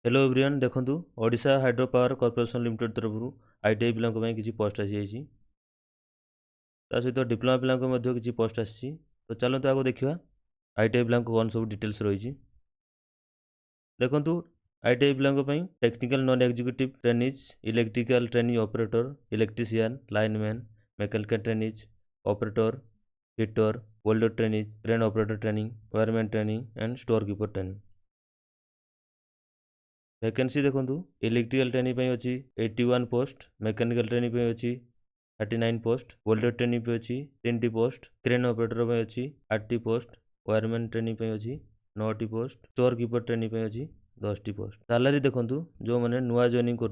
Hello everyone देखंतु Odisha hydro power corporation limited तरफ ITI पिला किसी पोस्ट आसी सहित डिप्लोमा पिला किसी पोस्ट आसी तो चलते आगे देखा आईटीआई पिला कौन सब डिटेल्स रही देखंतु आईटीआई पिला technical non executive trainees electrical training operator electrician lineman mechanical trainees operator fitter welder trainees train operator training wireman training and store keeper training vacancy देखो इलेक्ट्रिकल ट्रेनिंग अच्छी 81 पोस्ट मैकेनिकल ट्रेनिंग अच्छी 39 post welder training अच्छी 3टी post crane operator अच्छी 8टी post wireman training अच्छी 9टी post store keeper training अच्छी 10टी post salary देखो जो मैंने नुआ जॉइनिंग कर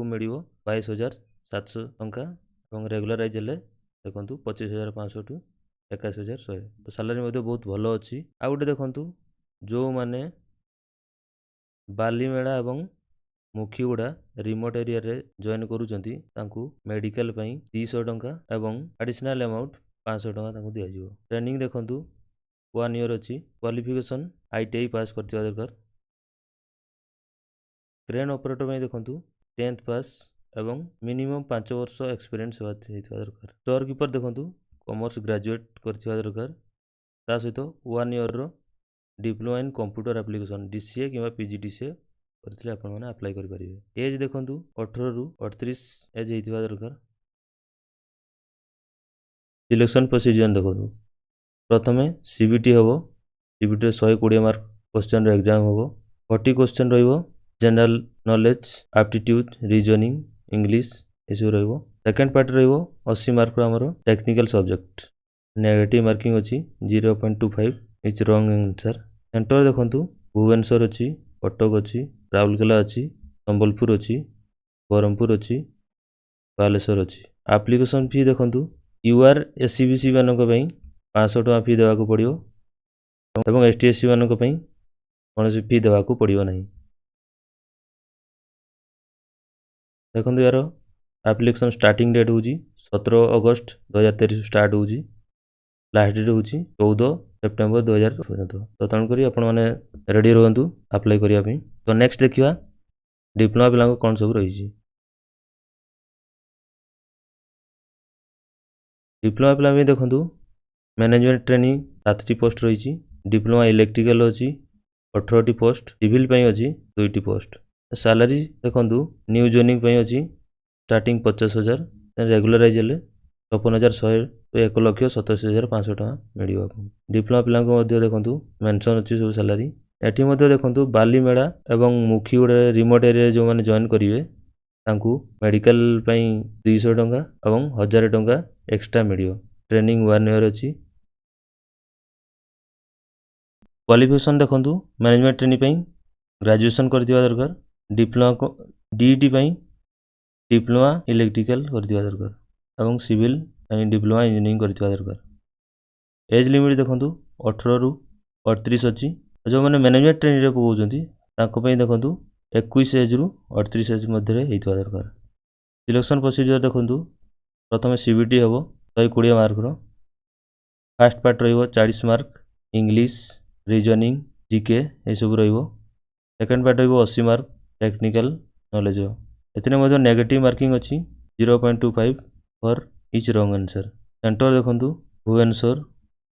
मिल 22,700 टंका और रेगुलराइज हेले देखो 25,500 टू 21,100 तो सैलरी बहुत भल अच्छी आ गए देखो जो मैंने बालीमेला और मुखीगुड़ा रिमोट एरिया रे जॉइन करूँगी मेडिकल 200 टंका और एडिशनल अमाउंट 500 टंका दिज्व ट्रेनिंग देखूँ 1 ईयर अच्छी क्वालिफिकेशन आईटीआई पास कर दरकार क्रेन ऑपरेटर देखूँ 10th पास एवं मिनिमम 5 वर्ष एक्सपीरियंस दरकार स्टोर कीपर देखूँ कॉमर्स ग्रेजुएट कर दरकार सहित 1 year diploma in computer application DCA कि पीजीडीसीए करथिले आपण माने अप्लाई करि परिबे एज देखंतु 18 रु 38 एज हेतिबा दरकार सिलेक्शन प्रोसीजर देखंतु प्रथमे सीबीटी हबो सीबीटी 120 मार्क क्वेश्चन रो एग्जाम हबो 40 क्वेश्चन रहइबो general knowledge aptitude reasoning English एसु रहइबो सेकंड पार्ट रहइबो 80 मार्क रो हमरो टेक्निकल सब्जेक्ट नेगेटिव मार्किंग अछि 0.25 इच रॉन्ग आंसर सेंटर देखूँ भुवनेश्वर अच्छी कटक अच्छी राउरकेला अच्छी संबलपुर अच्छी ब्रह्मपुर अच्छी बालेश्वर अच्छी एप्लिकेशन फी देखूँ यूआर एससीबीसी मान 500 टका फी देवाक पड़ो और एसटी एससी मान कौन फी देवाक पड़ो ना देखो यार एप्लिकेशन स्टार्टिंग डेट हूँ 17 अगस्त 2023 स्टार्ट हो लास्ट डेट हूँ 14 सेप्टेम्बर 2000 पर्यंत तो तेणुक आपण मैंने रेडी रुहतु अप्लाई करने तो नेक्स्ट देखा डिप्लोमा पिला कौन सब रही डिप्लोमा पिला देखूँ मैनेजमेंट ट्रेनिंग 7टी पोस्ट रही डिप्लोमा इलेक्ट्रिकल अच्छी 18टी पोस्ट सिविल अच्छी 2टी पोस्ट सैलरी देखूँ न्यू जॉइनिंग अच्छी स्टार्टिंग 50,000 रेगुलराइज हेले 56,100 तो 1,87,500 टका मिल डिप्लोमा पिला देखूँ मेंशन अच्छी सब सैलरी एटी देखूँ बालीमेला और मुखीगुड़ा रिमोट एरिया जो मैंने जॉइन करेंगे मेडिकल 200 टंका और 1000 टंका एक्स्ट्रा मिल ट्रेनिंग 1 ईयर अच्छी क्वालिफिकेशन देखूँ मैनेजमेंट ट्रेनिंग ग्रेजुएशन कर दरकार डिप्लोमा डीईटी डिप्लोमा इलेक्ट्रिकल कर दरकार और सिविल डिप्लोमा इंजीनियरिंग कर दरकार एज लिमिट देखूँ 18 रु 38 अच्छी जो मैंने मैनेजमेंट ट्रेनिंग पकाउं देखूँ 21 एज रु 38 एज मध्य होता दरकार सिलेक्शन प्रोसीजर देखूँ प्रथम सीबीटी हम 120 मार्क फास्ट पार्ट रो 40 मार्क इंग्लिश रीजनिंग जीके ये सब second part row 80 mark technical knowledge a negative marking अच्छी 0.25 for each wrong answer centre देखूँ भुवनेश्वर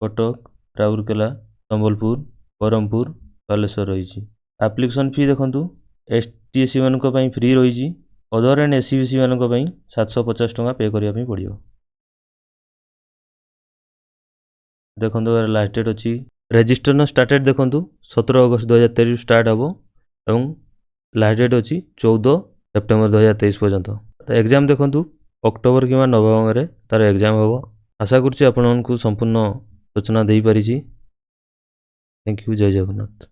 कटक राउरकेला संबलपुर ब्रह्मपुर बालेश्वर रही एप्लिकेशन फी देखूँ एसटी एससी मान फ्री रही अदर एंड एससीबीसी मान 750 टका पे करने पड़ो देखो लास्ट डेट अच्छी रजिस्ट्रेशन स्टार्ट डेट देखूँ 17 अगस्त 2023 स्टार्ट हम और लास्ट डेट अच्छी 14 सेप्टेम्बर 2023 पर्यंत एग्जाम देखूँ अक्टोबर कि नवंबर तार एग्जाम हम आशा करुँच आपण संपूर्ण सूचना दे पारी। थैंक यू जय जगन्नाथ।